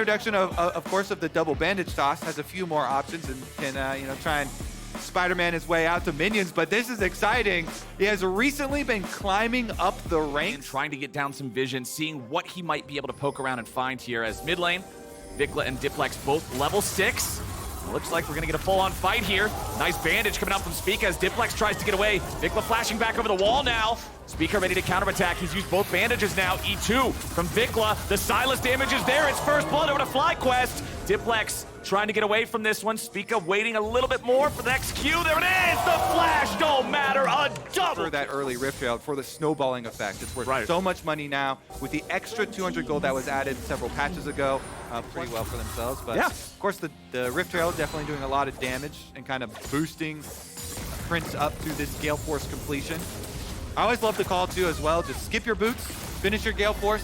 introduction of course, of the double bandage toss has a few more options and can, you know, try and Spider-Man his way out to minions, but this is exciting. He has recently been climbing up the ranks. And trying to get down some vision, seeing what he might be able to poke around and find here as mid lane, Vikla and Diplex both level 6. Looks like we're gonna get a full-on fight here. Nice bandage coming out from Spica as Diplex tries to get away. Vikla flashing back over the wall now. Spica ready to counterattack. He's used both bandages now. E2 from Vikla. The Silas damage is there. It's first blood over to FlyQuest. Diplex trying to get away from this one. Spica waiting a little bit more for the next Q. There it is! The flash don't matter. A double! For that early Rift Trail, for the snowballing effect. It's worth so much money now. With the extra 200 gold that was added several patches ago, pretty well for themselves. But yeah, of course, the Rift Trail definitely doing a lot of damage and kind of boosting Prince up to this Gale Force completion. I always love the call too as well. Just skip your boots, finish your Gale Force.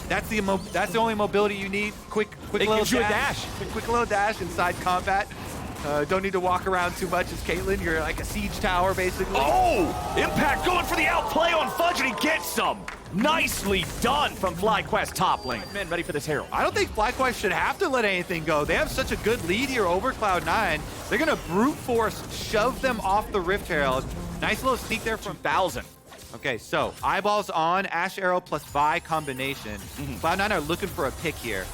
That's the only mobility you need. Quick little dash. Quick little dash inside combat. Don't need to walk around too much as Caitlyn. You're like a siege tower basically. Oh! Impact going for the outplay on Fudge and he gets some. Nicely done from FlyQuest top lane. Men ready for this Herald. I don't think FlyQuest should have to let anything go. They have such a good lead here over Cloud9. They're gonna brute force shove them off the Rift Herald. Nice little sneak there from 1,000. Okay, so eyeballs on Ash Arrow plus Vi combination. Cloud9 are looking for a pick here.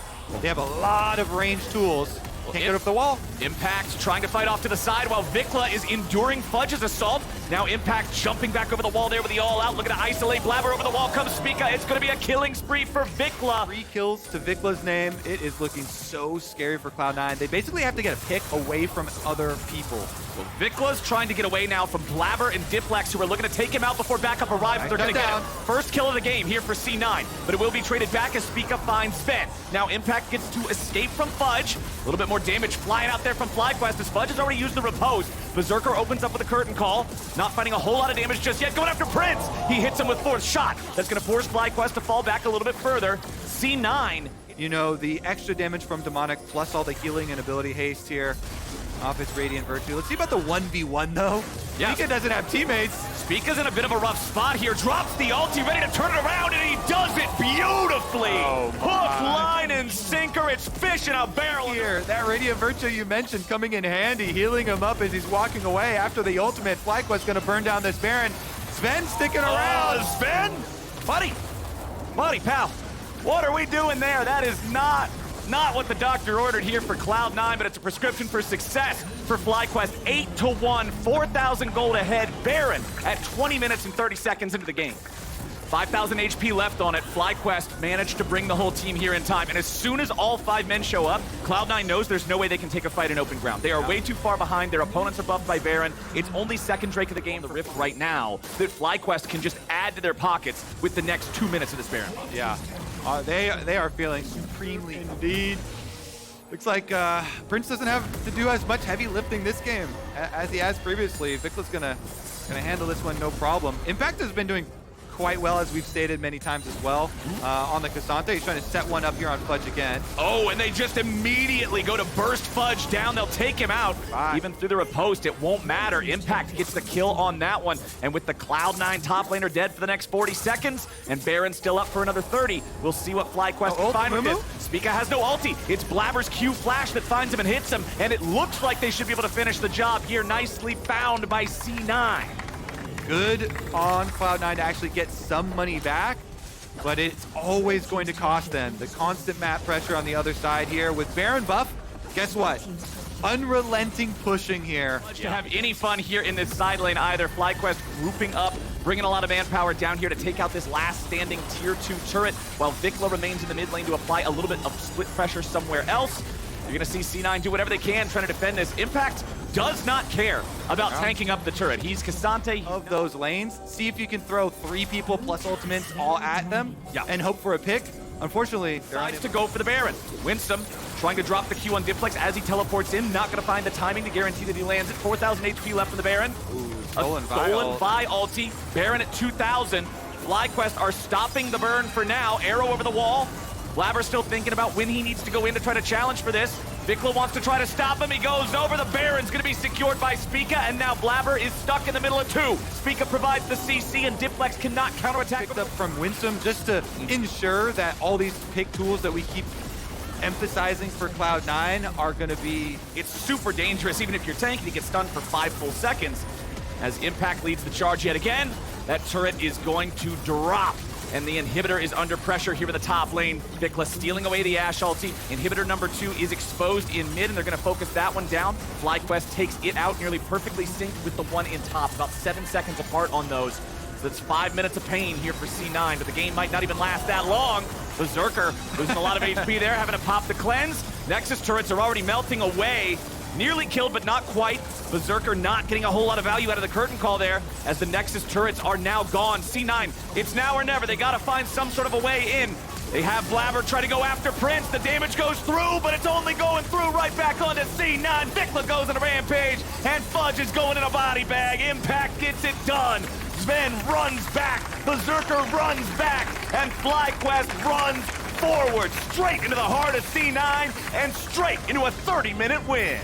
They have a lot of ranged tools. Can't get up the wall. Impact trying to fight off to the side while Vikla is enduring Fudge's assault. Now Impact jumping back over the wall there with the all-out. Looking to isolate Blabber over the wall. Comes Spica. It's going to be a killing spree for Vikla. 3 kills to Vikla's name. It is looking so scary for Cloud9. They basically have to get a pick away from other people. Well, Vikla's trying to get away now from Blabber and Diplex, who are looking to take him out before backup arrives. They're going to get him. First kill of the game here for C9, but it will be traded back as Spica finds Sven. Now Impact gets to escape from Fudge. A little bit more damage flying out there from FlyQuest as Fudge has already used the repose. Berserker opens up with a curtain call. Not finding a whole lot of damage just yet. Going after Prince. He hits him with fourth shot. That's going to force FlyQuest to fall back a little bit further. C9. You know, the extra damage from Demonic plus all the healing and ability haste here off its Radiant Virtue. Let's see about the 1v1 though. Yeah. Spica doesn't have teammates. Spica's in a bit of a rough spot here. Drops the ulti, ready to turn it around, and he does it beautifully. Hook, line, and sinker. It's fish in a barrel. Here, that Radiant Virtue you mentioned coming in handy, healing him up as he's walking away after the ultimate. FlyQuest gonna burn down this Baron. Sven sticking around. Sven? Buddy, pal. What are we doing there? That is not what the doctor ordered here for Cloud9, but it's a prescription for success for FlyQuest. 8-1, 4,000 gold ahead. Baron at 20 minutes and 30 seconds into the game. 5,000 HP left on it. FlyQuest managed to bring the whole team here in time, and as soon as all 5 men show up, Cloud9 knows there's no way they can take a fight in open ground. They are way too far behind. Their opponents are buffed by Baron. It's only second Drake of the game, the Rift right now, that FlyQuest can just add to their pockets with the next 2 minutes of this Baron. Yeah. They are feeling supremely indeed. Looks like Prince doesn't have to do as much heavy lifting this game as he has previously. Vikla's gonna handle this one no problem. Impact has been doing quite well, as we've stated many times as well, on the Cassandra. He's trying to set one up here on Fudge again. Oh, and they just immediately go to burst Fudge down. They'll take him out. Even through the riposte, it won't matter. Impact gets the kill on that one. And with the Cloud9 top laner dead for the next 40 seconds, and Baron still up for another 30, we'll see what FlyQuest can find with this. Spica has no ulti. It's Blabber's Q flash that finds him and hits him, and it looks like they should be able to finish the job here. Nicely found by C9. Good on Cloud9 to actually get some money back, but it's always going to cost them. The constant map pressure on the other side here with Baron buff. Guess what? Unrelenting pushing here. To have any fun here in this side lane either. FlyQuest grouping up, bringing a lot of manpower down here to take out this last standing tier 2 turret, while Vikla remains in the mid lane to apply a little bit of split pressure somewhere else. You're gonna see C9 do whatever they can trying to defend this. Impact does not care about tanking up the turret. He's Cassante. Of those lanes, see if you can throw 3 people plus ultimates all at them and hope for a pick. Unfortunately, decides to go for the Baron. Winsome trying to drop the Q on Diplex as he teleports in. Not gonna find the timing to guarantee that he lands it. 4,000 HP left for the Baron. Stolen by ulti. Baron at 2,000. FlyQuest are stopping the burn for now. Arrow over the wall. Blabber still thinking about when he needs to go in to try to challenge for this. Vikla wants to try to stop him. He goes over. The Baron's going to be secured by Spica, and now Blabber is stuck in the middle of 2. Spica provides the CC, and Diplex cannot counterattack. Picked up from Winsome just to ensure that all these pick tools that we keep emphasizing for Cloud9 are going to be... It's super dangerous, even if you're tanking to get stunned for 5 full seconds. As Impact leads the charge yet again, that turret is going to drop. And the inhibitor is under pressure here in the top lane. Vikla stealing away the Ashe ulti. Inhibitor number 2 is exposed in mid, and they're going to focus that one down. FlyQuest takes it out nearly perfectly synced with the one in top. About 7 seconds apart on those. So that's 5 minutes of pain here for C9, but the game might not even last that long. Berserker losing a lot of HP there, having to pop the cleanse. Nexus turrets are already melting away. Nearly killed, but not quite. Berserker not getting a whole lot of value out of the curtain call there, as the Nexus turrets are now gone. C9, it's now or never. They gotta find some sort of a way in. They have Blabber try to go after Prince. The damage goes through, but it's only going through right back onto C9. Vikla goes on a rampage, and Fudge is going in a body bag. Impact gets it done. Sven runs back, Berserker runs back, and FlyQuest runs forward, straight into the heart of C9, and straight into a 30-minute win.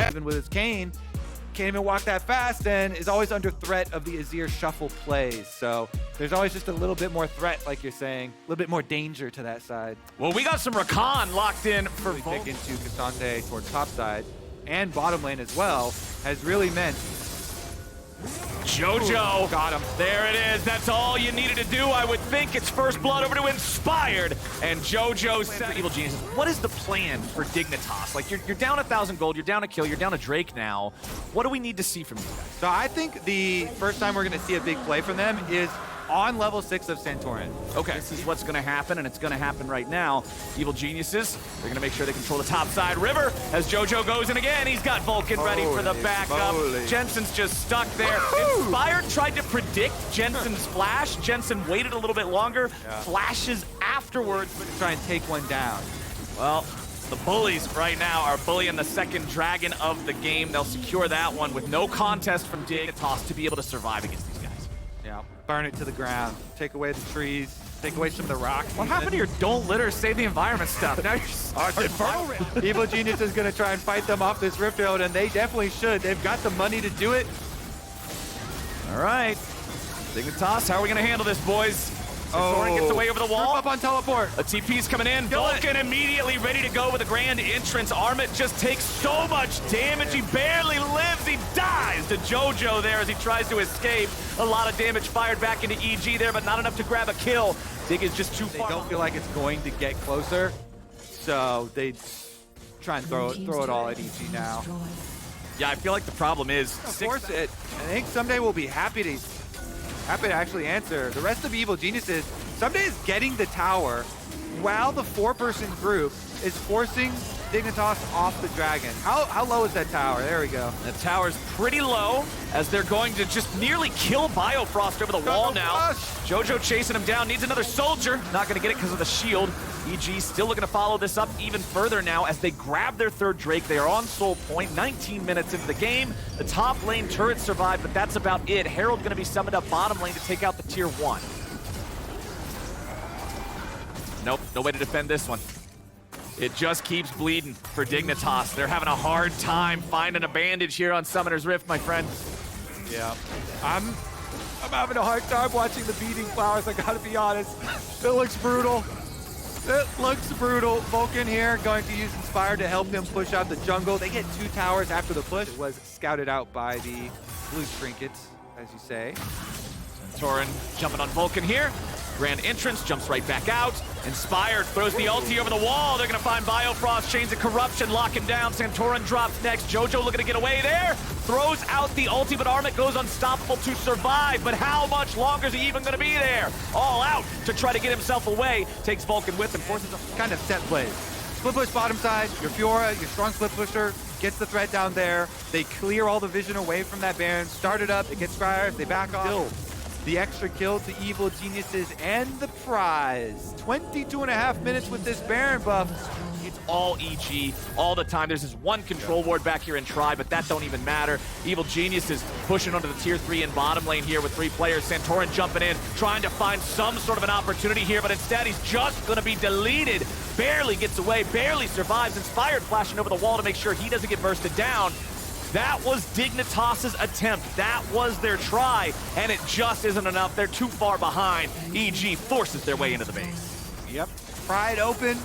Even with his cane, can't even walk that fast and is always under threat of the Azir shuffle plays. So there's always just a little bit more threat, like you're saying, a little bit more danger to that side. Well, we got some Rakan locked in for Really big into Cassante towards top side and bottom lane as well has really meant Jojo. Ooh, got him. There it is. That's all you needed to do. I would think it's first blood over to Inspired. And Jojo said, Evil Geniuses, what is the plan for Dignitas? Like, you're down 1,000 gold, you're down a kill, you're down a Drake now. What do we need to see from you guys? So I think the first time we're going to see a big play from them is on level 6 of Santorin. Okay, this is what's going to happen, and it's going to happen right now. Evil Geniuses, they're going to make sure they control the top side river as Jojo goes in again. He's got Vulcan ready for the backup. Jensen's just stuck there. Inspired tried to predict Jensen's flash. Jensen waited a little bit longer, flashes afterwards, To try and take one down. well, the bullies right now are bullying the second dragon of the game. They'll secure that one with no contest from Dignitas to be able to survive against these guys. Yeah, burn it to the ground, take away the trees, take away some of the rocks. What happened to your don't litter, save the environment stuff? Now you're Evil Genius is going to try and fight them off this Rift Road, and they definitely should. They've got the money to do it. All right. Dignitas, how are we going to handle this, boys? Santorin gets away over the wall. Group up on teleport. A TP's coming in. Vulcan immediately ready to go with a grand entrance. Armit just takes so much damage. He barely lives. He dies to Jojo there as he tries to escape. A lot of damage fired back into EG there, but not enough to grab a kill. Dig is just too far. They don't feel like it's going to get closer, so they try and throw it all at EG now. Yeah, I feel like the problem is... Of course, I think Someday will be happy to actually answer. The rest of Evil Geniuses, Someday is getting the tower while the 4-person group is forcing Dignitas off the dragon. How low is that tower? There we go. The tower's pretty low as they're going to just nearly kill Biofrost over the wall now. Jojo chasing him down, needs another soldier. Not going to get it because of the shield. EG still looking to follow this up even further now as they grab their third Drake. They are on Soul Point, 19 minutes into the game. The top lane turrets survive, but that's about it. Herald going to be summoned up bottom lane to take out the tier 1. Nope, no way to defend this one. It just keeps bleeding for Dignitas. They're having a hard time finding a bandage here on Summoner's Rift, my friend. Yeah. I'm having a hard time watching the beating flowers, I gotta be honest. It looks brutal. It looks brutal. Vulcan here going to use Inspire to help him push out the jungle. They get 2 towers after the push. It was scouted out by the blue trinkets, as you say. Santorin jumping on Vulcan here. Grand entrance, jumps right back out. Inspired throws the ulti over the wall. They're gonna find Biofrost, Chains of Corruption, lock him down. Santorin drops next. Jojo looking to get away there. Throws out the ulti, but Armit goes unstoppable to survive. But how much longer is he even gonna be there? All out to try to get himself away. Takes Vulcan with him, forces a Kind of set plays. Split push bottom side, your Fiora, your strong split pusher, gets the threat down there. They clear all the vision away from that Baron. Start it up, it gets Scryers, they back off. The extra kill to Evil Geniuses and the prize. 22.5 minutes with this Baron buff. It's all EG all the time. There's this one control ward back here in Tri, but that don't even matter. Evil Geniuses pushing onto the tier 3 in bottom lane here with 3 players. Santorin jumping in, trying to find some sort of an opportunity here, but instead he's just going to be deleted. Barely gets away, barely survives. Inspired flashing over the wall to make sure he doesn't get bursted down. That was Dignitas's attempt. That was their try, and it just isn't enough. They're too far behind. EG forces their way into the base. Yep. Pry it open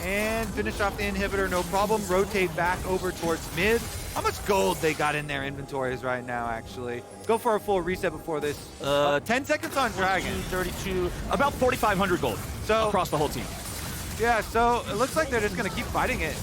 and finish off the inhibitor, no problem. Rotate back over towards mid. How much gold they got in their inventories right now, actually? Go for a full reset before this. 10 seconds on Dragon. 32, about 4,500 gold across the whole team. Yeah, so it looks like they're just going to keep fighting it.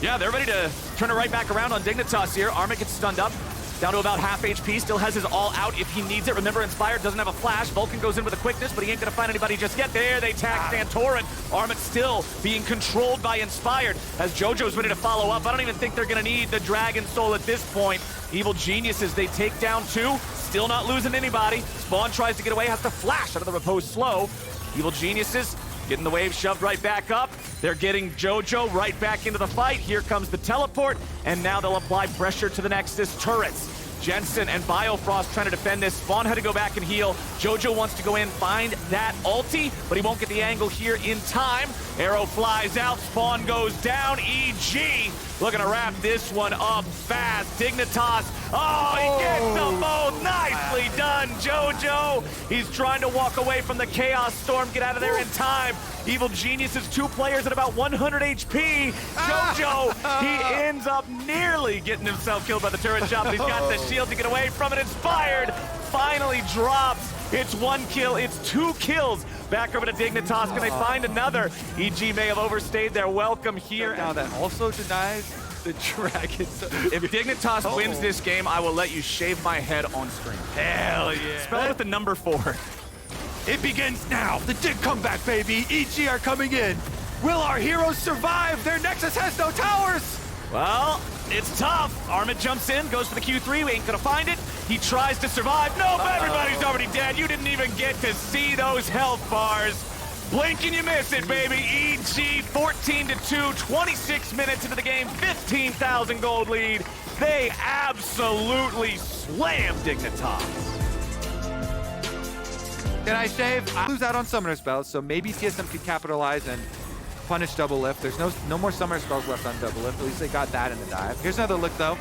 Yeah, they're ready to turn it right back around on Dignitas here. Armit gets stunned up, down to about half HP, still has his all out if he needs it. Remember, Inspired doesn't have a flash. Vulcan goes in with a quickness, but he ain't gonna find anybody just yet. There, they tag Santorin. Armit still being controlled by Inspired as JoJo's ready to follow up. I don't even think they're gonna need the Dragon Soul at this point. Evil Geniuses, they take down 2, still not losing anybody. Spawn tries to get away, has to flash out of the repose slow. Evil Geniuses getting the wave shoved right back up. They're getting JoJo right back into the fight. Here comes the teleport, and now they'll apply pressure to the Nexus turrets. Jensen and Biofrost trying to defend this. Spawn had to go back and heal. JoJo wants to go in, find that ulti, but he won't get the angle here in time. Arrow flies out, Spawn goes down. EG looking to wrap this one up fast. Dignitas, oh, he gets them both. Nicely done, JoJo. He's trying to walk away from the Chaos Storm, get out of there in time. Evil Geniuses, 2 players at about 100 HP. JoJo, he ends up nearly getting himself killed by the turret shot, but he's got the shield to get away from it. Inspired finally drops. It's 1 kill, it's 2 kills. Back over to Dignitas, can they find another? EG may have overstayed their welcome here. Now that also denies the Dragon. If Dignitas wins this game, I will let you shave my head on screen. Hell yeah. Spell it with the number 4. It begins now. The Dig comeback, baby. EG are coming in. Will our heroes survive? Their Nexus has no towers. Well, it's tough. Armit jumps in, goes for the Q3. We ain't gonna find it. He tries to survive. Nope, everybody's already dead. You didn't even get to see those health bars. Blink and you miss it, baby. EG 14-2, 26 minutes into the game, 15,000 gold lead. They absolutely slammed Dignitas. Can I shave? I lose out on summoner spells, so maybe TSM could capitalize and punish double lift. There's no more summoner spells left on double lift. At least they got that in the dive. Here's another look, though.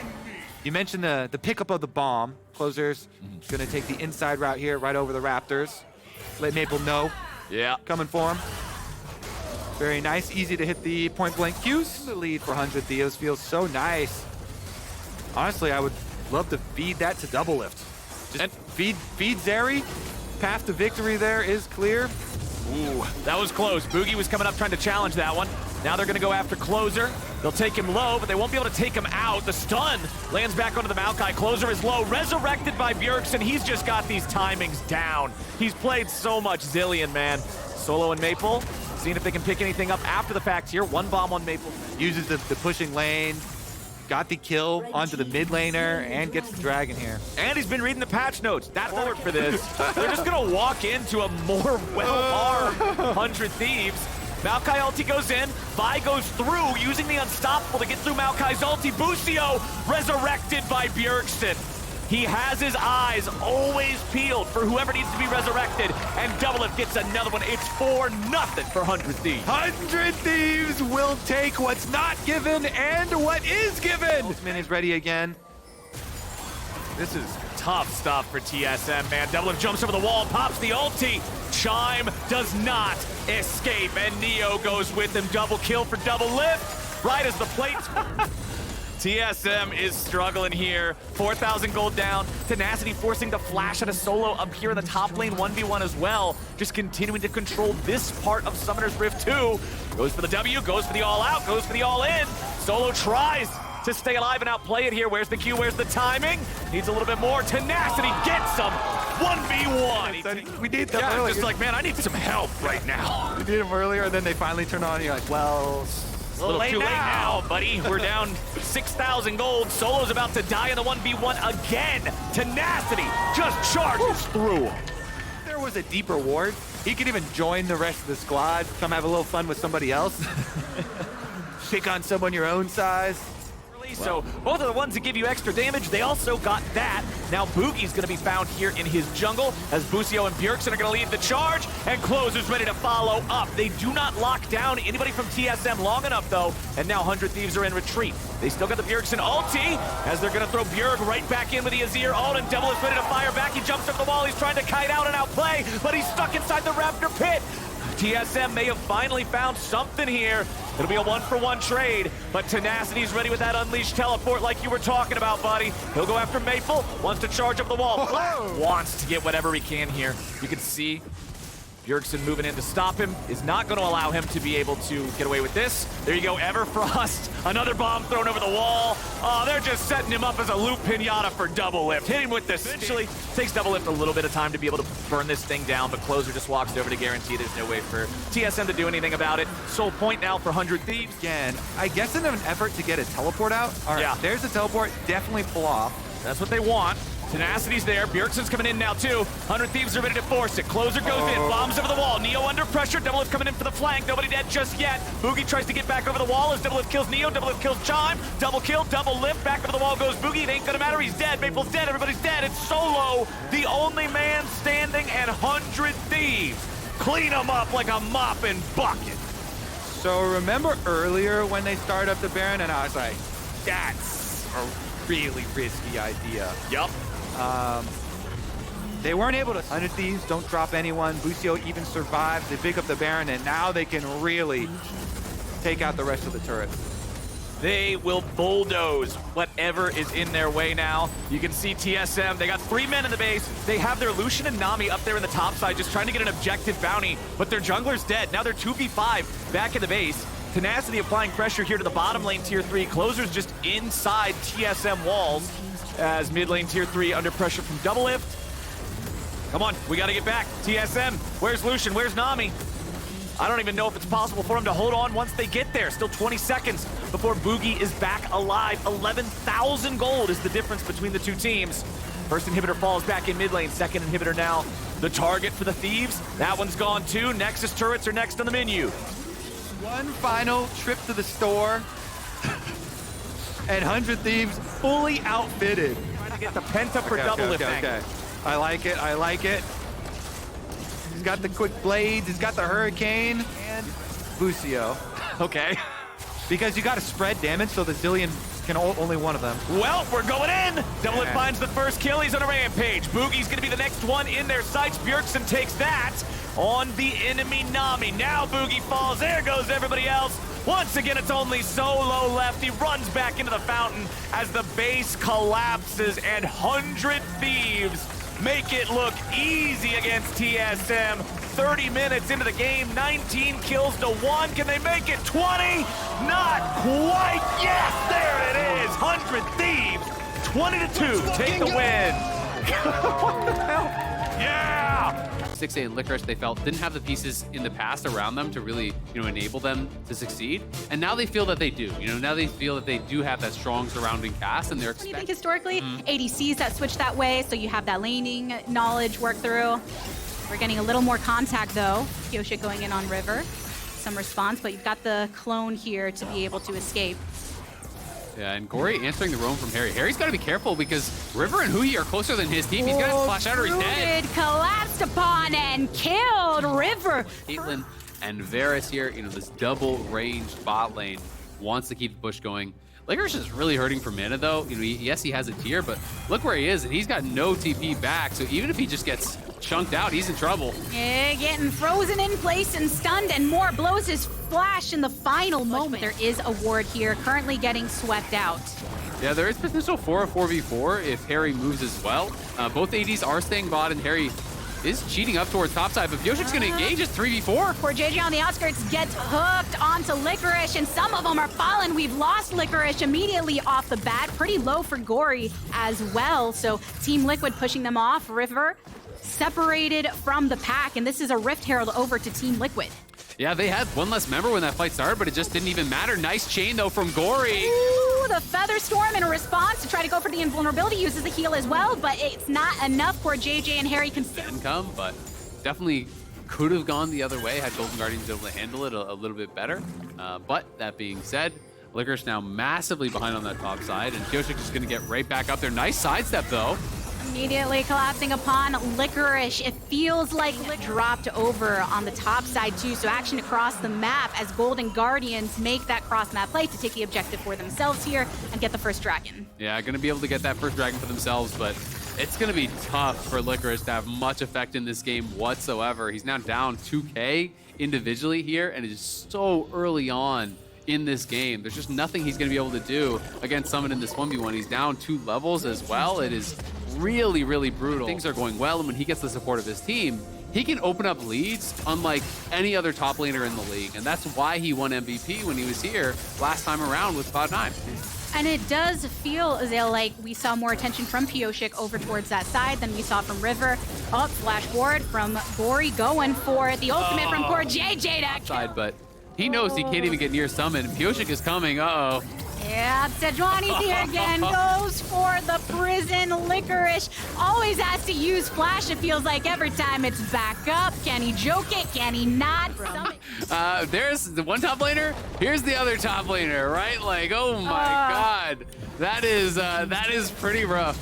You mentioned the pickup of the bomb. Closer's gonna take the inside route here, right over the Raptors. Let Maple know. Yeah. Coming for him. Very nice, easy to hit the point blank Qs. The lead for 100 Theos feels so nice. Honestly, I would love to feed that to double lift. Just feed Zeri. Path to victory there is clear. Ooh, that was close. Boogie was coming up trying to challenge that one. Now they're gonna go after Closer. They'll take him low, but they won't be able to take him out. The stun lands back onto the Maokai. Closer is low, resurrected by Bjergsen. He's just got these timings down. He's played so much Zillion, man. Solo and Maple, seeing if they can pick anything up after the fact here. 1 bomb on Maple. Uses the pushing lane. Got the kill onto the mid laner and gets the Dragon here. And he's been reading the patch notes. That's forward for this. They're just gonna walk into a more well-armed 100 Thieves. Maokai ulti goes in, Vi goes through, using the Unstoppable to get through Maokai's ulti. Bucio resurrected by Bjergsen. He has his eyes always peeled for whoever needs to be resurrected, and Double Lift gets another one. It's 4-0 for 100 Thieves. 100 Thieves will take what's not given and what is given. Ultimate is ready again. This is tough stuff for TSM, man. Double Lift jumps over the wall, pops the ulti. Chime does not escape, and Neo goes with him. Double kill for Double Lift, right as the plate. TSM is struggling here. 4,000 gold down. Tenacity forcing the flash at a solo up here in the top lane, 1v1 as well. Just continuing to control this part of Summoner's Rift 2. Goes for the W, goes for the all-out, goes for the all-in. Solo tries to stay alive and outplay it here. Where's the Q? Where's the timing? Needs a little bit more. Tenacity gets him. 1v1. We need them yeah, earlier. Just like, man, I need some help right now. We need them earlier, and then they finally turn on. And you're like, well, a little too late now, buddy. We're down 6,000 gold. Solo's about to die in the 1v1 again. Tenacity just charges through. If there was a deeper ward, he could even join the rest of the squad, come have a little fun with somebody else. Pick on someone your own size. So both are the ones that give you extra damage. They also got that. Now Boogie's going to be found here in his jungle as Busio and Bjergsen are going to lead the charge, and Closer's ready to follow up. They do not lock down anybody from TSM long enough, though, and now 100 Thieves are in retreat. They still got the Bjergsen ulti, as they're going to throw Bjerg right back in with the Azir ult, and Devil is ready to fire back. He jumps up the wall. He's trying to kite out and outplay, but he's stuck inside the Raptor pit. TSM may have finally found something here. It'll be a one-for-one trade, but Tenacity's ready with that unleashed teleport like you were talking about, buddy. He'll go after Maple, wants to charge up the wall. Wants to get whatever he can here. You can see Bjergsen moving in to stop him is not going to allow him to be able to get away with this. There you go, Everfrost. Another bomb thrown over the wall. Oh, they're just setting him up as a loop pinata for Double Lift. Hit him with this. Eventually, takes Double Lift a little bit of time to be able to burn this thing down, but Closer just walks over to guarantee there's no way for TSM to do anything about it. Sole point now for 100 Thieves. Again, I guess in an effort to get a teleport out. All right, Yeah. there's a teleport. Definitely pull off. That's what they want. Tenacity's there. Bjergsen's coming in now, too. 100 Thieves are ready to force it. Closer goes in. Bombs over the wall. Neo under pressure. Double Lift coming in for the flank. Nobody dead just yet. Boogie tries to get back over the wall as Double Lift kills Neo. Double Lift kills Chime. Double kill. Double Lift. Back over the wall goes Boogie. It ain't gonna matter. He's dead. Maple's dead. Everybody's dead. It's Solo, the only man standing, and 100 Thieves clean him up like a mopping bucket. So remember earlier when they started up the Baron, and I was like, that's a really risky idea. Yup. They weren't able to. 100 Thieves don't drop anyone. Busio even survives. They pick up the Baron, and now they can really take out the rest of the turrets. They will bulldoze whatever is in their way now. You can see TSM, they got 3 men in the base. They have their Lucian and Nami up there in the top side just trying to get an objective bounty, but their jungler's dead. Now they're 2v5 back in the base. Tenacity applying pressure here to the bottom lane tier 3. Closer's just inside TSM walls as mid lane tier 3 under pressure from Double Lift. Come on, we gotta get back. TSM, where's Lucian? Where's Nami? I don't even know if it's possible for him to hold on once they get there. Still 20 seconds before Boogie is back alive. 11,000 gold is the difference between the two teams. First inhibitor falls back in mid lane. Second inhibitor now the target for the Thieves. That one's gone too. Nexus turrets are next on the menu. One final trip to the store, and 100 Thieves fully outfitted. Trying to get the penta for Double Lift. Okay. I like it. I like it. He's got the quick blades. He's got the hurricane and Busio. Okay. Because you got to spread damage, so the Zillion can only one of them. Well, we're going in. Double Lift finds the first kill. He's on a rampage. Boogie's going to be the next one in their sights. Bjergsen takes that on the enemy Nami. Now Boogie falls. There goes everybody else. Once again, it's only Solo left. He runs back into the fountain as the base collapses, and 100 Thieves make it look easy against TSM. 30 minutes into the game, 19 kills to 1. Can they make it 20? Not quite. Yes, there it is. 100 Thieves, 20-2, take the win. What the hell? Yeah! 6A and Licorice, they felt, didn't have the pieces in the past around them to really, enable them to succeed. And now they feel that they do. Now they feel that they do have that strong surrounding cast, and they're I think historically, ADCs that switch that way, so you have that laning knowledge work through. We're getting a little more contact, though. Kyoshik going in on River. Some response, but you've got the clone here to be able to escape. Yeah, and Gory answering the roam from Harry. Harry's got to be careful because River and Hui are closer than his team. He's got to flash out or he's dead. Druid collapsed upon and killed River. Caitlyn and Varus here, this double ranged bot lane wants to keep the push going. Licorice is really hurting for mana though. Yes, he has a tier, but look where he is, and he's got no TP back. So even if he just gets chunked out, he's in trouble. Yeah, getting frozen in place and stunned, and more blows his flash in the final moment. There is a ward here, currently getting swept out. Yeah, there is potential for a 4v4 if Harry moves as well. Both ADs are staying bot, and Harry is cheating up towards topside, but Yoshik's going to engage as 3v4. Poor JJ on the outskirts gets hooked onto Licorice, and some of them are fallen. We've lost Licorice immediately off the bat. Pretty low for Gory as well, so Team Liquid pushing them off. River separated from the pack, and this is a Rift Herald over to Team Liquid. Yeah, they had one less member when that fight started, but it just didn't even matter. Nice chain, though, from Gory. Ooh, the Feather Storm in a response to try to go for the invulnerability, uses the heal as well, but it's not enough for JJ and Harry can come, but definitely could have gone the other way had Golden Guardians been able to handle it a little bit better. But that being said, Licorice now massively behind on that top side, and Pioshik is going to get right back up there. Nice sidestep, though. Immediately collapsing upon Licorice. It feels like dropped over on the top side too, so action across the map as Golden Guardians make that cross-map play to take the objective for themselves here and get the first dragon. Yeah, going to be able to get that first dragon for themselves, but it's going to be tough for Licorice to have much effect in this game whatsoever. He's now down 2K individually here, and it is so early on in this game. There's just nothing he's going to be able to do against Summit in this 1v1. He's down 2 levels as well. It is really, really brutal. Things are going well, and when he gets the support of his team, he can open up leads unlike any other top laner in the league, and that's why he won MVP when he was here last time around with Cloud9. And it does feel, Azale, like we saw more attention from Pioshik over towards that side than we saw from River. Up, flash forward from Gory going for the ultimate from poor JJ to Side, but he knows he can't even get near Summit, and Pioshik is coming. Uh-oh. Yeah, Sejuani's here again, goes for the prison. Licorice always has to use flash, it feels like every time it's back up. Can he joke it? Can he not? There's the one top laner, here's the other top laner, right? Like, oh my God. That is pretty rough.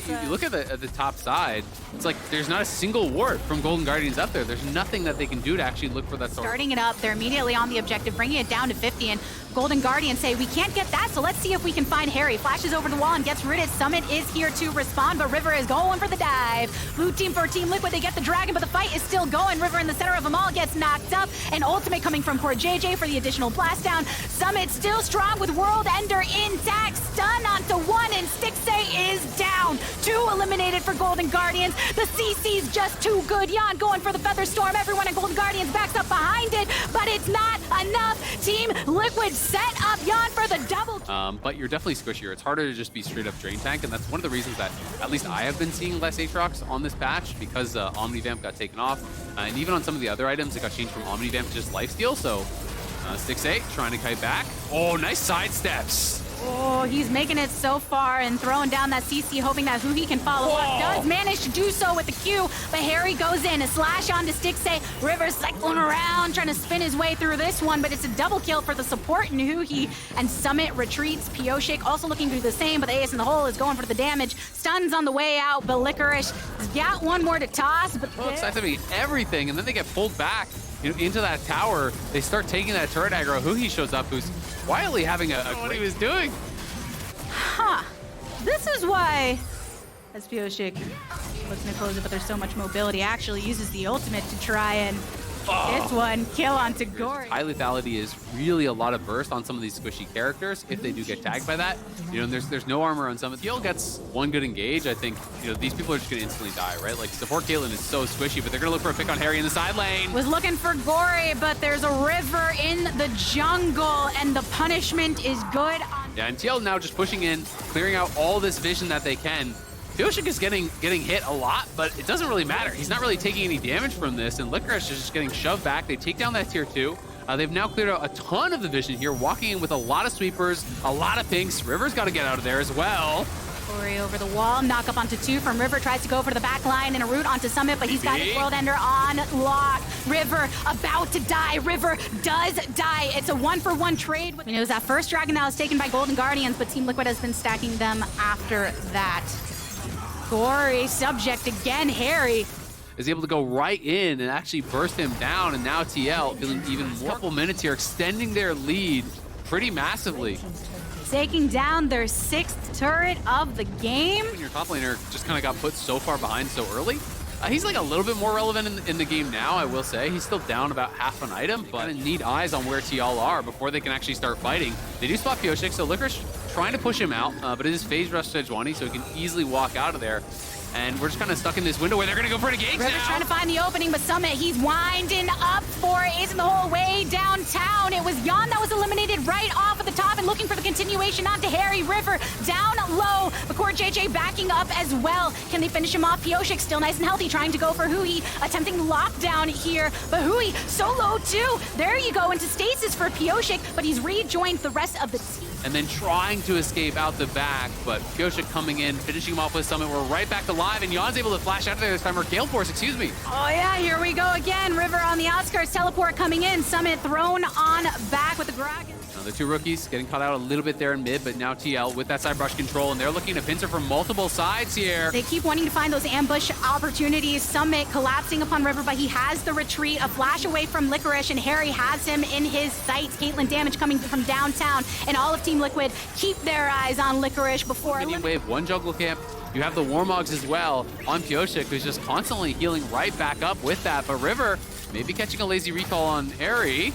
You look at the top side, it's like there's not a single ward from Golden Guardians up there. There's nothing that they can do to actually look for that sword. Starting it up, they're immediately on the objective, bringing it down to 50, and Golden Guardians say, we can't get that, so let's see if we can find Harry. Flashes over the wall and gets rid of it. Summit is here to respond, but River is going for the dive. Blue team for Team Liquid, they get the dragon, but the fight is still going. River in the center of them all gets knocked up, and ultimate coming from poor JJ for the additional blast down. Summit still strong with World Ender intact. Stun onto 1, and Stixay is down. 2 eliminated for Golden Guardians. The CC's just too good. Yan going for the Feather Storm. Everyone in Golden Guardians backs up behind it, but it's not enough. Team Liquid set up Yan for the double. But you're definitely squishier. It's harder to just be straight up drain tank, and that's one of the reasons that at least I have been seeing less Aatrox on this patch, because Omnivamp got taken off, and even on some of the other items, it got changed from Omnivamp to just lifesteal. So 6-8 trying to kite back. Oh, nice side steps. Oh, he's making it so far and throwing down that CC, hoping that Huhi can follow up. Does manage to do so with the Q, but Harry goes in. A slash onto Stixay. River cycling around, trying to spin his way through this one, but it's a double kill for the support in Huhi, and Summit retreats. Pioshik also looking to do the same, but the ace in the hole is going for the damage. Stuns on the way out, but Licorice has got one more to toss. But looks like to be everything, and then they get pulled back into that tower. They start taking that turret aggro. Huhi shows up, who's quietly having a what he was doing. Huh. This is why, as Pioshik looks to close it, but there's so much mobility, actually uses the ultimate to try and this one kill onto Gory. High lethality is really a lot of burst on some of these squishy characters if they do get tagged by that. You know, there's no armor on some. If Gil gets one good engage, I think, you know, these people are just gonna instantly die, right? Like, support Caitlyn is so squishy, but they're gonna look for a pick on Harry in the side lane. Was looking for Gory, but there's a River in the jungle, and the punishment is good. Yeah, and TL now just pushing in, clearing out all this vision that they can. Pioshik is getting hit a lot, but it doesn't really matter. He's not really taking any damage from this, and Licorice is just getting shoved back. They take down that tier 2. They've now cleared out a ton of the vision here, walking in with a lot of sweepers, a lot of pinks. River's got to get out of there as well. Gory over the wall, knock up onto 2 from River, tries to go for the back line and a route onto Summit, but he's got his World Ender on lock. River about to die. River does die. It's a 1-for-1 trade. You know, it was that first dragon that was taken by Golden Guardians, but Team Liquid has been stacking them after that. Gory subject again. Harry is able to go right in and actually burst him down, and now TL feeling even more. Couple minutes here, extending their lead pretty massively. Taking down their 6th turret of the game. When your top laner just kind of got put so far behind so early, he's like a little bit more relevant in the game now, I will say. He's still down about half an item, but need eyes on where TL are before they can actually start fighting. They do spot Pioshik, so Licorice trying to push him out, but it is phase rush Sejuani, so he can easily walk out of there. And we're just kind of stuck in this window where they're going to go for an engage River's now. Trying to find the opening, but Summit, he's winding up for it. Ace in the hole way downtown. It was Yan that was eliminated right off of the top and looking for the continuation onto Harry. River down low. But core JJ backing up as well. Can they finish him off? Pioshik still nice and healthy, trying to go for Huhi. Attempting lockdown here, but Huhi so low too. There you go into stasis for Pioshik, but he's rejoined the rest of the team. And then trying to escape out the back, but Pioshik coming in, finishing him off with Summit. We're right back to live, and Yan's able to flash out of there this time, or Gale Force, excuse me. Oh yeah, here we go again. River on the outskirts, teleport coming in. Summit thrown on back with the dragon. The two rookies getting caught out a little bit there in mid, but now TL with that side brush control, and they're looking to pincer from multiple sides here. They keep wanting to find those ambush opportunities. Summit collapsing upon River, but he has the retreat. A flash away from Licorice, and Harry has him in his sights. Caitlyn damage coming from downtown, and all of Team Liquid keep their eyes on Licorice before... Minion wave, one jungle camp. You have the Warmogs as well on Pioshik, who's just constantly healing right back up with that, but River maybe catching a lazy recall on Harry.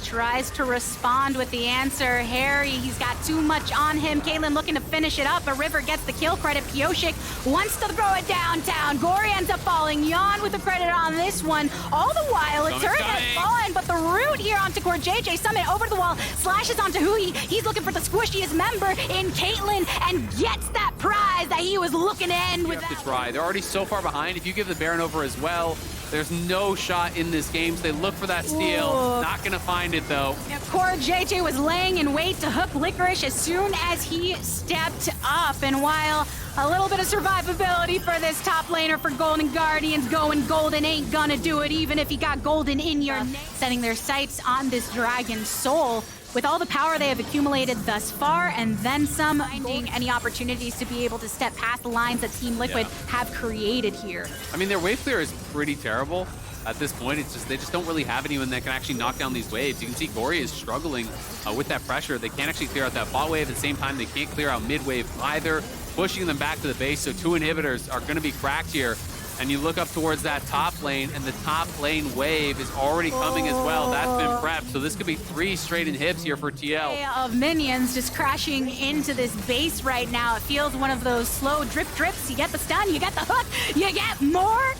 Tries to respond with the answer. Harry, he's got too much on him. Caitlyn looking to finish it up, but River gets the kill credit. Pioshik wants to throw it downtown. Gory ends up falling. Jan with the credit on this one. All the while, a turret has fallen, but the root here onto Core JJ. Summit over the wall, slashes onto Hui. He's looking for the squishiest member in Caitlyn and gets that prize that he was looking to end with. You have to try. They're already so far behind. If you give the Baron over as well, there's no shot in this game, so they look for that steal. Ooh. Not gonna find it though. Core JJ was laying in wait to hook Licorice as soon as he stepped up. And while a little bit of survivability for this top laner for Golden Guardians, going golden ain't gonna do it, even if you got golden in your name. Setting their sights on this Dragon Soul. With all the power they have accumulated thus far, and then some, finding any opportunities to be able to step past the lines that Team Liquid have created here. I mean, their wave clear is pretty terrible at this point. It's just they just don't really have anyone that can actually knock down these waves. You can see Gory is struggling with that pressure. They can't actually clear out that bot wave. At the same time, they can't clear out mid wave either, pushing them back to the base. So two inhibitors are going to be cracked here. And you look up towards that top lane, and the top lane wave is already coming as well. That's been prepped. So this could be 3 straight inhibs here for TL. Of minions just crashing into this base right now. It feels one of those slow drip drips. You get the stun, you get the hook, you get more.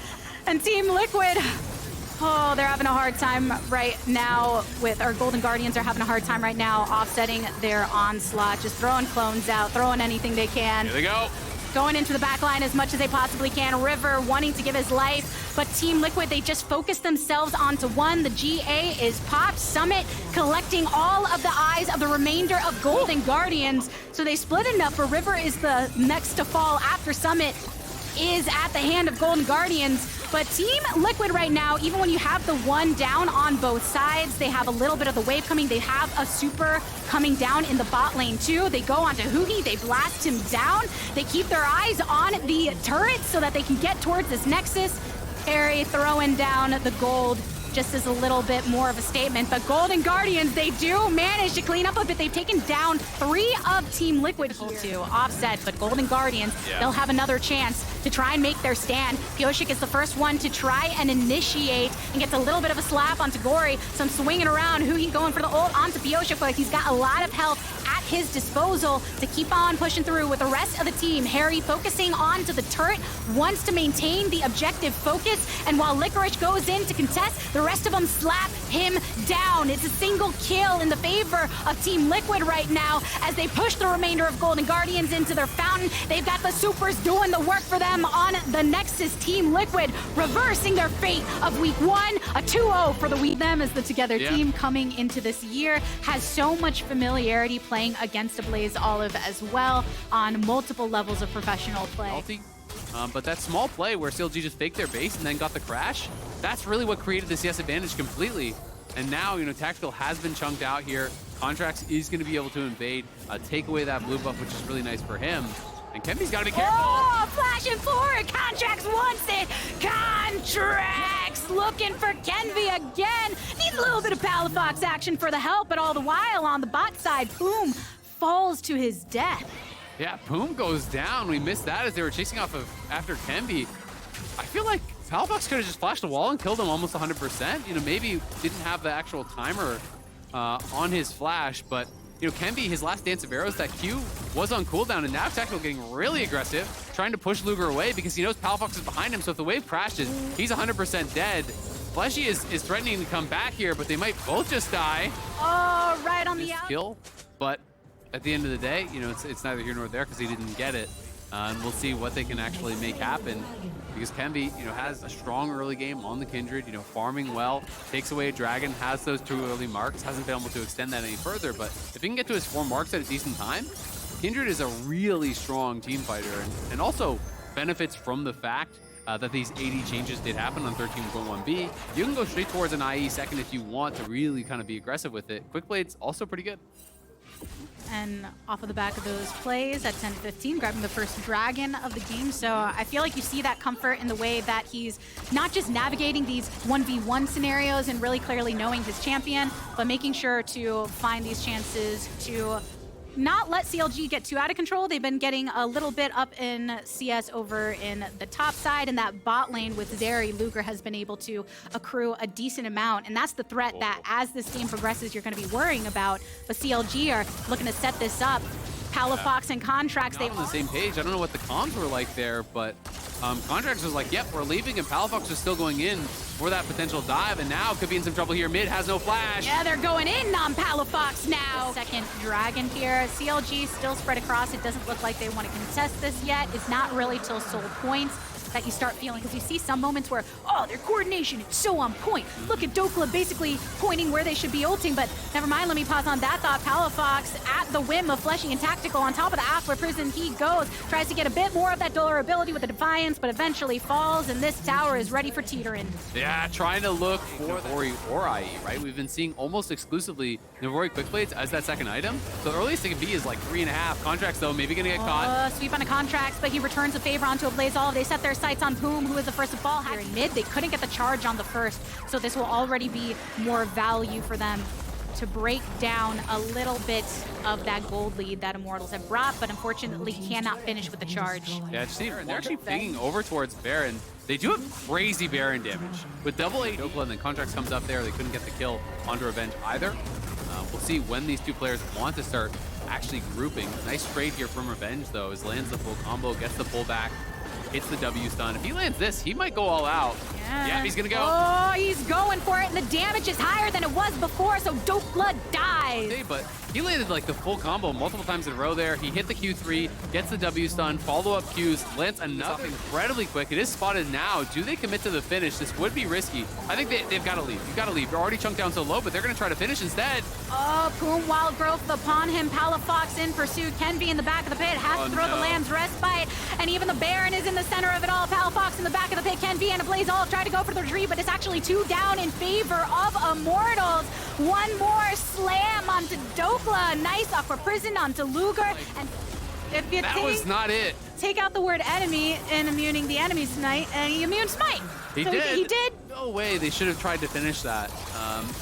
And Team Liquid, oh, they're having a hard time right now with, our Golden Guardians are having a hard time right now offsetting their onslaught. Just throwing clones out, throwing anything they can. Here they go. Going into the back line as much as they possibly can. River wanting to give his life, but Team Liquid, they just focus themselves onto one. The GA is popped. Summit collecting all of the eyes of the remainder of Golden Guardians. So they split it up, but River is the next to fall after Summit is at the hand of Golden Guardians. But Team Liquid right now, even when you have the one down on both sides, they have a little bit of the wave coming. They have a super coming down in the bot lane too. They go onto Hugi, they blast him down. They keep their eyes on the turret so that they can get towards this Nexus. Harry throwing down the gold just as a little bit more of a statement. But Golden Guardians, they do manage to clean up a bit. They've taken down 3 of Team Liquid here to offset, but Golden Guardians, they'll have another chance to try and make their stand. Pioshik is the first one to try and initiate and gets a little bit of a slap onto Gory. Some swinging around, Hugi going for the ult onto Pioshik, but he's got a lot of health at his disposal to keep on pushing through with the rest of the team. Harry focusing on to the turret, wants to maintain the objective focus, and while Licorice goes in to contest, the rest of them slap him down. It's a single kill in the favor of Team Liquid right now as they push the remainder of Golden Guardians into their fountain. They've got the supers doing the work for them on the Nexus. Team Liquid reversing their fate of week 1, a 2-0 for the week. Them as the together team coming into this year has so much familiarity playing against a Blaze Olive as well on multiple levels of professional play. But that small play where CLG just faked their base and then got the crash, that's really what created the CS advantage completely. And now, you know, Tactical has been chunked out here. Contracts is going to be able to invade, take away that blue buff, which is really nice for him. And Kempy's got to be careful. Oh, flashing forward. Contracts wants it. Contracts looking for Kenvy again. Needs a little bit of Palafox action for the help, but all the while on the bot side, Boom falls to his death. Yeah, Poom goes down. We missed that as they were chasing off of after Kenvy. I feel like Palafox could have just flashed the wall and killed him almost 100%. You know, maybe didn't have the actual timer on his flash, but you know, Kenvy, his last dance of arrows, that Q was on cooldown, and now Tactical getting really aggressive, trying to push Luger away because he knows Palafox is behind him, so if the wave crashes, he's 100% dead. Fleshy is threatening to come back here, but they might both just die. Oh, right on the out. Kill, but at the end of the day, you know, it's neither here nor there because he didn't get it. And we'll see what they can actually make happen because Kenvy, you know, has a strong early game on the Kindred, you know, farming well, takes away a dragon, has those 2 early marks, hasn't been able to extend that any further, but if he can get to his 4 marks at a decent time, Kindred is a really strong team fighter and also benefits from the fact that these AD changes did happen on 13.1B. You can go straight towards an IE second if you want to really kind of be aggressive with it. Quickblade's also pretty good. And off of the back of those plays at 10-15, grabbing the first dragon of the game. So I feel like you see that comfort in the way that he's not just navigating these 1v1 scenarios and really clearly knowing his champion, but making sure to find these chances to not let CLG get too out of control. They've been getting a little bit up in CS over in the top side, and that bot lane with Zeri, Luger has been able to accrue a decent amount, and that's the threat that as this game progresses, you're going to be worrying about. But CLG are looking to set this up. Palafox and Contracts, Not on the same page. I don't know what the comms were like there, but Contracts was like, yep, we're leaving, and Palafox was still going in for that potential dive, and now could be in some trouble here. Mid has no flash. Yeah, they're going in on Palafox now. Second dragon here. CLG still spread across. It doesn't look like they want to contest this yet. It's not really till soul points that you start feeling, because you see some moments where, oh, their coordination is so on point. Look at Dokla basically pointing where they should be ulting, but never mind, let me pause on that thought. Palafox at the whim of Fleshy and Tactical on top of the Aqua Prison. He goes, tries to get a bit more of that durability with the Defiance, but eventually falls, and this tower is ready for teetering. Yeah, trying to look for Navori or IE, right? We've been seeing almost exclusively Navori Quickblades as that second item. So the earliest it can be is like 3.5. Contracts, though, maybe gonna get caught. Sweep on a Contracts, but he returns a favor onto a Blaze Olive. They set their sights on Boom, who is the first to fall. Here in mid, they couldn't get the charge on the first, so this will already be more value for them to break down a little bit of that gold lead that Immortals have brought, but unfortunately cannot finish with the charge. Yeah, just they're actually pinging over towards Baron. They do have crazy Baron damage. With double AD, Dokla and then Contracts comes up there. They couldn't get the kill onto Revenge either. We'll see when these two players want to start actually grouping. Nice trade here from Revenge, though, as lands the full combo, gets the pullback, hits the W stun. If he lands this, he might go all out. Yeah, he's gonna go. Oh, he's going for it, and the damage is higher than it was before, so Dokla dies. Okay, but he landed like the full combo multiple times in a row there. He hit the Q3, gets the W stun, follow-up Qs, lands another incredibly quick. It is spotted now. Do they commit to the finish? This would be risky. I think they've got to leave. You've got to leave. You're already chunked down so low, but they're going to try to finish instead. Oh, Poom Wild Growth upon him. Palafox in pursuit. Kenvi in the back of the pit. Has to throw the Lamb's Respite, and even the Baron is in the center of it all. Palafox in the back of the pit. Kenvi and a Blaze all try to go for the retreat, but it's actually 2 down in favor of Immortals. One more slam onto Dokla. Nice Aqua Prison onto Luger. And if you that was not it. Take out the word enemy in immuning the enemies tonight, and he immune Smite. He did. No way. They should have tried to finish that.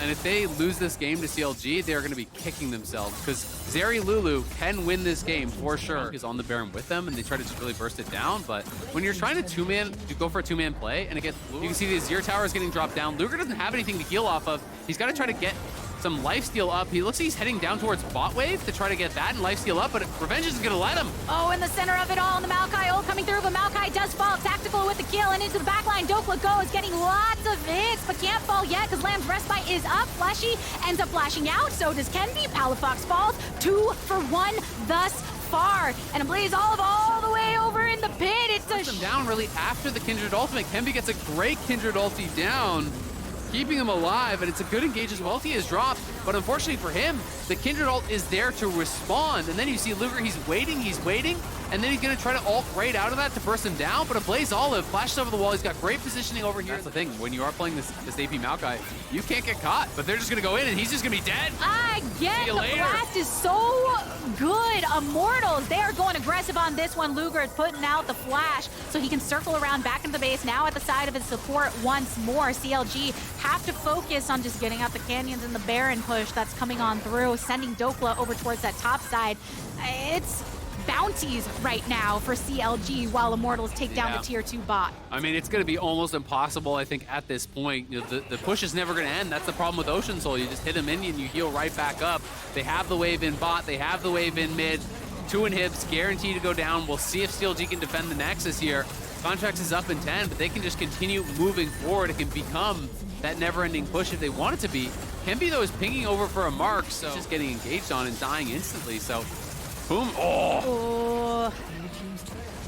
And if they lose this game to CLG, they're going to be kicking themselves, because Zeri Lulu can win this game for sure. Is on the Baron with them, and they try to just really burst it down. But when you're trying to go for a two-man play, and it gets, you can see the Azir tower is getting dropped down. Luger doesn't have anything to heal off of. He's got to try to get some lifesteal up. He looks like he's heading down towards bot wave to try to get that and lifesteal up, but Revenge isn't going to let him. Oh, in the center of it all, and the Maokai ult coming through, but Maokai does fall. Tactical with the kill, and into the backline. Dokla goes, getting lots of hits, but can't fall yet because Lamb's Respite is up. Fleshy ends up flashing out, so does Kenvi. Palafox falls. 2 for 1 thus far, and a Blaze Olive all the way over in the pit. It's Puts him down really after the Kindred ultimate. Kenvi gets a great Kindred ulti down, keeping him alive, and it's a good engage as well. He is dropped, but unfortunately for him, the Kindred ult is there to respond, and then you see Luger, he's waiting, and then he's gonna try to ult right out of that to burst him down, but a Blaze Olive flashes over the wall. He's got great positioning over here. That's the thing, when you are playing this AP Maokai, you can't get caught, but they're just gonna go in, and he's just gonna be dead. Again, the blast is so good. Immortals, they are going aggressive on this one. Luger is putting out the flash so he can circle around back into the base, now at the side of his support once more. CLG have to focus on just getting out the canyons and the Baron push that's coming on through, sending Dokla over towards that top side. It's bounties right now for CLG while Immortals take down the tier 2 bot. I mean, it's going to be almost impossible, I think, at this point. You know, the push is never going to end. That's the problem with Ocean Soul. You just hit a minion, you heal right back up. They have the wave in bot, they have the wave in mid. 2 inhibs, guaranteed to go down. We'll see if CLG can defend the Nexus here. Contracts is up in 10, but they can just continue moving forward. It can become that never-ending push if they want it to be. Kenvi, though, is pinging over for a mark, so just getting engaged on and dying instantly. So Boom. Oh. Oh.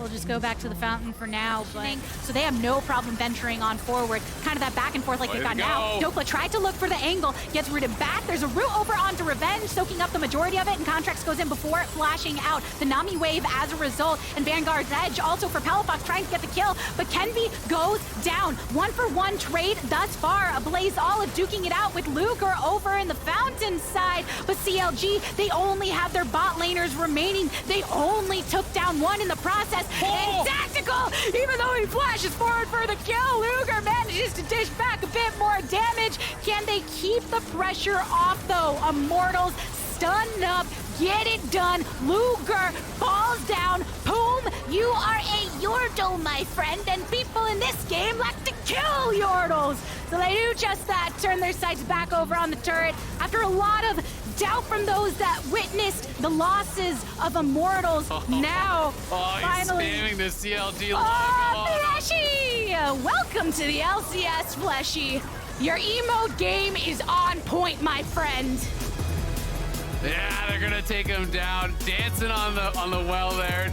We'll just go back to the fountain for now, but so they have no problem venturing on forward. Kind of that back and forth like they got now. Dokla tried to look for the angle, gets rooted back. There's a route over onto Revenge, soaking up the majority of it, and Contracts goes in before it flashing out. The Nami wave as a result, and Vanguard's Edge also for Palafox trying to get the kill, but Kenvi goes down. 1-for-1 trade thus far. A Blaze Olive duking it out with Luger over in the fountain side, but CLG, they only have their bot laners remaining. They only took down one in the process. And Tactical, even though he flashes forward for the kill, Luger manages to dish back a bit more damage. Can they keep the pressure off, though? Immortals stunned up, get it done. Luger falls down. Boom, you are a Yordle, my friend, and people in this game like to kill Yordles. So they do just that, turn their sights back over on the turret. After a lot of doubt from those that witnessed the losses of Immortals, now finally... He's spamming the CLG logo. Oh, Fleshy! Welcome to the LCS, Fleshy. Your emote game is on point, my friend. Yeah, they're gonna take him down. Dancing on the well there.